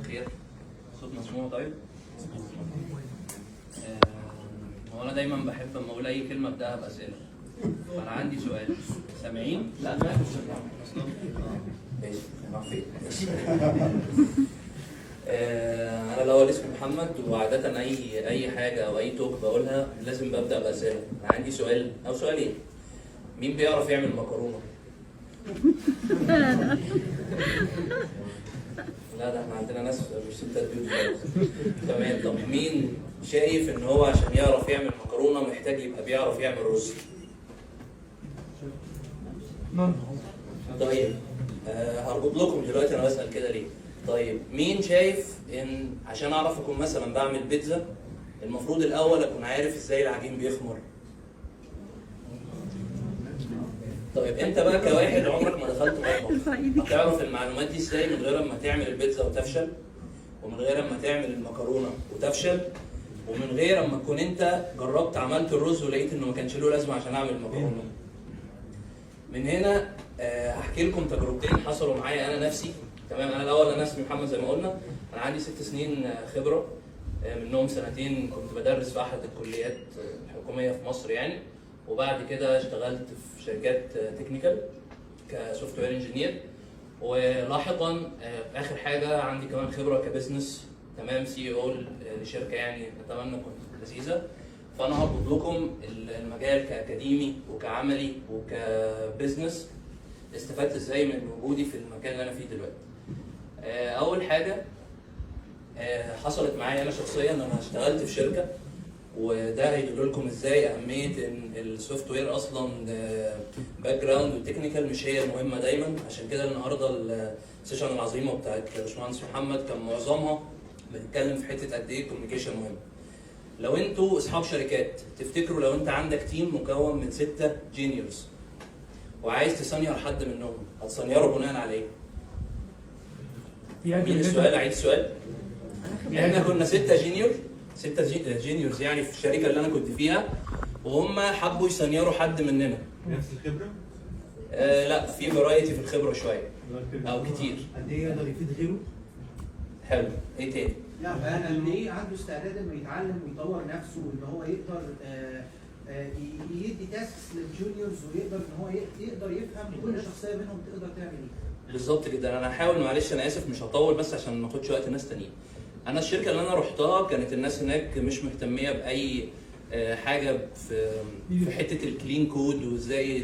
الخير. صوت مسموع طيب؟ هو انا دايما بحب لما اقول اي كلمه ابداها باسئله. فانا عندي سؤال، سامعين؟ لا ماشي. انا الاول اسمي محمد، وعاده اي حاجه او اي توك بقولها لازم ببدا باسئله. انا عندي سؤال او سؤالين. مين بيعرف يعمل مكرونه؟ لا ده احنا عندنا ناس مش ستات بيوت خالص. تمام. طب مين شايف ان هو عشان يعرف يعمل مكرونه محتاج يبقى بيعرف يعمل رز؟ طيب هربط لكم دلوقتي انا بسال كده ليه؟ طيب مين شايف ان عشان اعرف اكون مثلا بعمل بيتزا المفروض الاول اكون عارف ازاي العجين بيخمر؟ طيب انت بقى كواحد عمرك ما دخلت مطبخ هتعرف المعلومات دي ازاي من غير ما تعمل البيتزا وتفشل، ومن غير ما تعمل المكرونه وتفشل، ومن غير ما تكون انت جربت عملت الرز ولقيت انه ما كانش له لازمه عشان اعمل المكرونه. من هنا هحكي لكم تجربتين حصلوا معايا انا نفسي. تمام. انا الاول انا اسمي محمد زي ما قلنا، انا عندي 6 سنين خبره، منهم سنتين كنت بدرس في احد الكليات الحكوميه في مصر يعني، وبعد كده اشتغلت في شركات تكنيكال كسوفت وير انجينير، ولاحقا اخر حاجه عندي كمان خبره كبزنس. تمام. سي او لشركه يعني اتمنى تكون لذيذه. فانا هربط لكم المجال كاكاديمي وكعملي وكبزنس استفدت ازاي من وجودي في المكان اللي انا فيه دلوقتي. اول حاجه حصلت معايا انا شخصيا، انا اشتغلت في شركه، وده هيدل لكم ازاي اهميه ان السوفت وير اصلا باك جراوند والتكنيكال مش هي المهمه دايما. عشان كده النهارده السيشن العظيمه بتاعت باشمهندس محمد كان معظمها بتتكلم في حته قد ايه الكوميونيكيشن مهم. لو انتوا اصحاب شركات تفتكروا لو انت عندك تيم مكون من 6 جينيورز وعايز تسنير حد منهم هتسنيره بناء على ايه؟ مين السؤال؟ عيد السؤال. احنا كنا 6 جينيورز يعني في الشركه اللي انا كنت فيها، وهم حبوا يسنيروا حد مننا. نفس الخبره؟ لا في فرايتي في الخبره شويه او كتير. قد ايه يقدر يفيد غيره؟ حلو. ايه تاني؟ لا انا قد ايه عنده استعداد انه يتعلم ويطور نفسه، وان هو يقدر يدي تاسكس للجونيورز، ويقدر ان هو يقدر يفهم كل شخصيه منهم تقدر تعمل ايه. بالظبط جدا. انا هحاول، معلش انا اسف مش هطول بس عشان ما اخدش وقت ناس تانيين. انا الشركه اللي انا رحتها كانت الناس هناك مش مهتميه باي حاجه في حته الكلين كود وازاي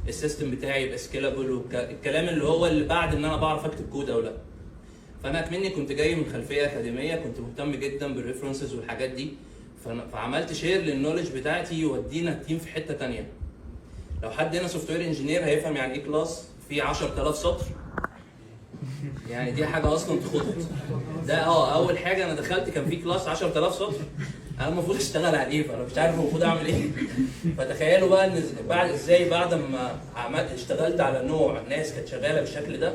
السيستم بتاعي يبقى سكيلابل والكلام اللي بعد ان انا بعرف اكتب كود او لا. فانا كمني كنت جاي من خلفيه اكاديميه، كنت مهتم جدا بالريفرنسز والحاجات دي، فعملت شير للنولج بتاعتي ودينا التيم في حته ثانيه. لو حد هنا سوفت وير انجينير هيفهم يعني ايه كلاس فيه 10000 سطر. يعني دي حاجه اصلا تخض. ده اول حاجه انا دخلت كان في كلاس 10000 سطر، انا المفروض اشتغل عليه، فانا مش عارف المفروض اعمل ايه. فتخيلوا بقى ان بعد ما اشتغلت على نوع ناس كانت شغاله بالشكل ده،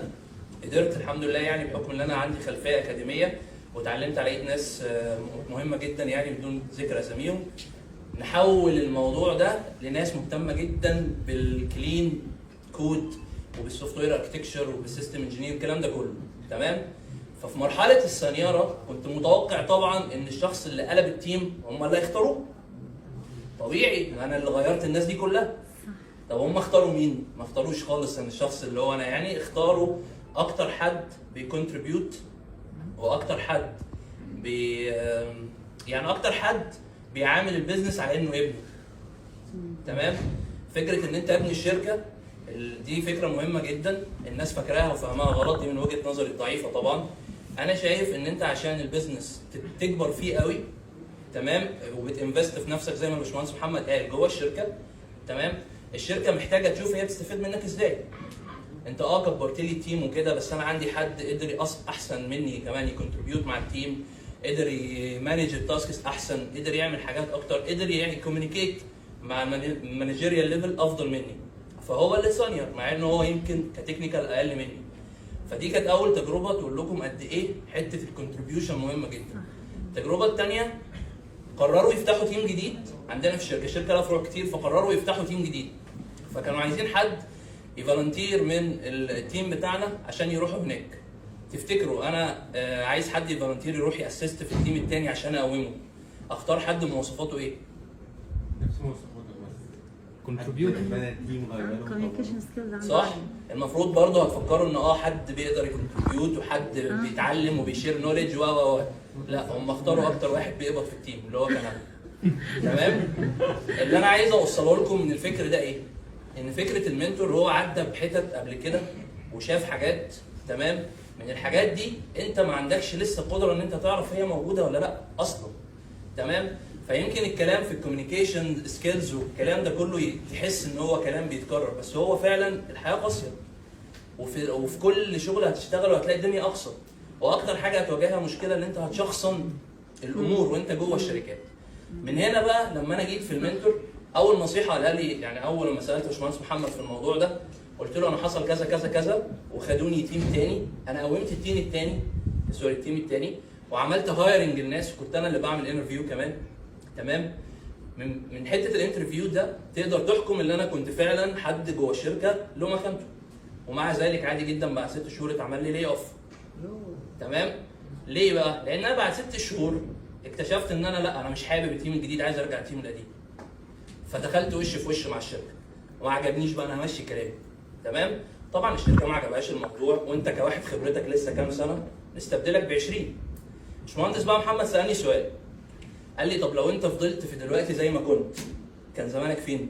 قدرت الحمد لله يعني بحكم ان انا عندي خلفيه اكاديميه واتعلمت على ايد ناس مهمه جدا يعني بدون ذكر اساميهم، نحول الموضوع ده لناس مهتمه جدا بالكلين كود وبالسوفت وير اركتكتشر وبالسيستم انجينير الكلام ده كله. تمام. ففي مرحله السنياره كنت متوقع طبعا ان الشخص اللي قلب التيم هم اللي هيختاروه. طبيعي انا اللي غيرت الناس دي كلها. طب هم اختاروا مين؟ ما اختاروش خالص ان الشخص اللي هو انا يعني، اختاروا اكتر حد بيكونتريبيوت واكتر حد يعني اكتر حد بيعامل البيزنس على انه ابنه. تمام. فكره ان انت ابن الشركه دي فكره مهمه جدا، الناس فاكراها وفهمها غلط، دي من وجهه نظري الضعيفه طبعا. انا شايف ان انت عشان البيزنس تكبر فيه قوي، تمام، وبتنفست في نفسك زي ما الباشمهندس محمد قال جوه الشركه، تمام، الشركه محتاجه تشوف هي بتستفيد منك ازاي. انت كبرت لي التيم وكده، بس انا عندي حد قدر احسن مني كمان يكونتريبيوت مع التيم، قدر يمانج التاسكس احسن، قدر يعمل حاجات اكتر، قدر يعني يكوميونيكيت مع المانجيريال ليفل افضل مني، فهو اللي سانيور مع انه هو يمكن كتكنيكال اقل مني. فدي كانت اول تجربه تقول لكم قد ايه حته الكونتريبيوشن مهمه جدا. التجربه الثانيه قرروا يفتحوا تيم جديد عندنا في الشركه لها فروع كتير، فقرروا يفتحوا تيم جديد، فكانوا عايزين حد يفولنتير من التيم بتاعنا عشان يروحوا هناك. تفتكروا انا عايز حد يفولنتير يروح ياسست في التيم الثاني عشان اقومه، اختار حد مواصفاته ايه؟ نفس مواصفاتك بس. كونتريبيوت. كوميونيكيشن سكيلز صح؟ المفروض برضه هتفكروا ان حد بيقدر يكونتريبيوت وحد بيتعلم وبيشير نوليدج و لا، هم اختاروا اكتر واحد بيقبض في التيم اللي هو كان انا. تمام؟ اللي انا عايز اوصله لكم من الفكر ده ايه؟ ان فكره المنتور هو عدى بحتت قبل كده وشاف حاجات. تمام؟ من الحاجات دي انت ما عندكش لسه قدره ان انت تعرف هي موجوده ولا لا اصلا. تمام؟ فيمكن الكلام في الكوميونيكيشن سكيلز والكلام ده كله تحس ان هو كلام بيتكرر، بس هو فعلا الحياه قاسيه. وفي كل شغل هتشتغله هتلاقي الدنيا اقصى. واكتر حاجه هتواجهها مشكله ان انت هتشخصن الامور وانت جوه الشركات. من هنا بقى لما انا جيت في المنتور، اول نصيحه قالها لي، يعني اول لما سالت باشمهندس محمد في الموضوع ده قلت له انا حصل كذا كذا كذا وخدوني تيم تاني، انا قومت التيم التاني وعملت هايرنج الناس، وكنت انا اللي بعمل انترفيو كمان. تمام؟ من حته الانترفيو ده تقدر تحكم ان انا كنت فعلا حد جوه الشركه له مكانته. ومع ذلك عادي جدا بعد 6 شهور اتعمل لي لي اوف. تمام؟ ليه بقى؟ لان انا بعد 6 شهور اكتشفت ان انا مش حابب التيم الجديد، عايز ارجع التيم القديم. فدخلت وش في وش مع الشركه وما عجبنيش بقى، انا همشي كلامي. تمام؟ طبعا الشركه ما عجبهاش الموضوع، وانت كواحد خبرتك لسه كام سنه نستبدلك ب 20. باشمهندس بقى محمد سالني سؤال، قال لي طب لو انت فضلت في دلوقتي زي ما كنت كان زمانك فين؟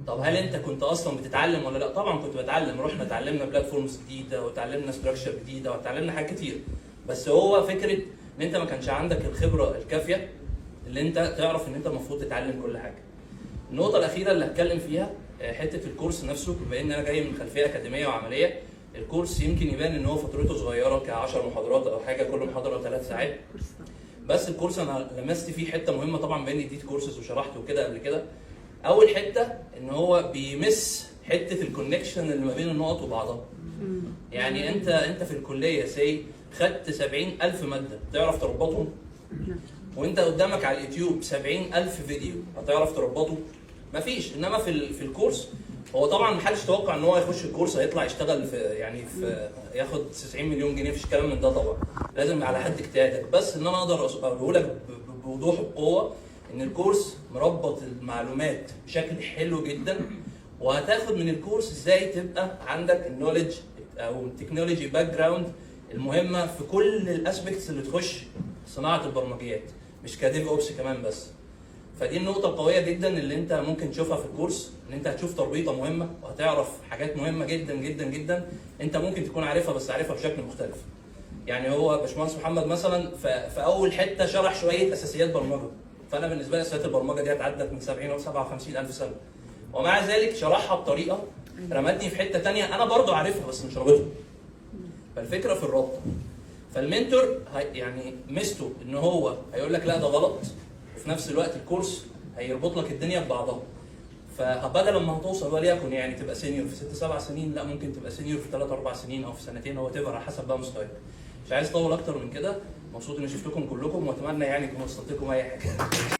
طب هل انت كنت اصلا بتتعلم ولا لا؟ طبعا كنت بتعلم، رحنا اتعلمنا بلاتفورمز جديده وتعلمنا ستراكشر جديده وتعلمنا حاجات كتير، بس هو فكره ان انت ما كانش عندك الخبره الكافيه اللي انت تعرف ان انت المفروض تتعلم كل حاجه. النقطه الاخيره اللي هتكلم فيها حته الكورس نفسه، بما ان انا جاي من خلفيه اكاديميه وعمليه، الكورس يمكن يبان ان هو فترته صغيره ك10 محاضرات او حاجه، كل محاضره 3 ساعات. بس الكورس انا لمست فيه حته مهمه، طبعا باني اديت كورسز وشرحت وكده قبل كده. اول حته ان هو بيمس حته الكونكشن اللي ما بين النقط وبعضها. يعني انت في الكليه خدت 70,000 ماده، تعرف تربطهم؟ وانت قدامك على اليوتيوب 70,000 فيديو، هتعرف تربطه؟ مفيش. انما في الكورس هو طبعا محدش يتوقع ان هو يخش الكورس هيطلع يشتغل في ياخد 90 مليون جنيه، مفيش كلام من ده طبعا، لازم على حد اجتهادك. بس ان انا اقدر اقوله لك بوضوح وبقوه ان الكورس مربط المعلومات بشكل حلو جدا، وهتاخد من الكورس ازاي تبقى عندك النوليدج او التكنولوجي باك جراوند المهمه في كل الاسبكتس اللي تخش صناعه البرمجيات، مش كديف اوبس كمان بس. فدي النقطة القوية جدا اللي انت ممكن تشوفها في الكورس، ان انت هتشوف تربيطة مهمة وهتعرف حاجات مهمة جدا جدا جدا انت ممكن تكون عارفها بس عارفها بشكل مختلف. يعني هو باشمهندس محمد مثلا في اول حتة شرح شوية اساسيات برمجة، فانا بالنسبة لي اساسيات البرمجة دي اتعدت من 70 او 57 الف سنة، ومع ذلك شرحها بطريقة رمتني في حتة تانية انا برضو عارفها بس مش رابطها. فالفكرة في الربط. فالمنتور يعني ميزته ان هو هيقول لك لا ده غلط، وفي نفس الوقت الكورس هيربط لك الدنيا ببعضها. فبدل ما هتوصل وليكن يعني تبقى سينيور في 6-7 سنين، لا ممكن تبقى سينيور في 3-4 سنين او في سنتين، او تبقى على حسب بقى مستواك. مش عايز اطول اكتر من كده، مبسوط اني شفتكم كلكم واتمنى يعني يكون وصلت لكم اي حاجه.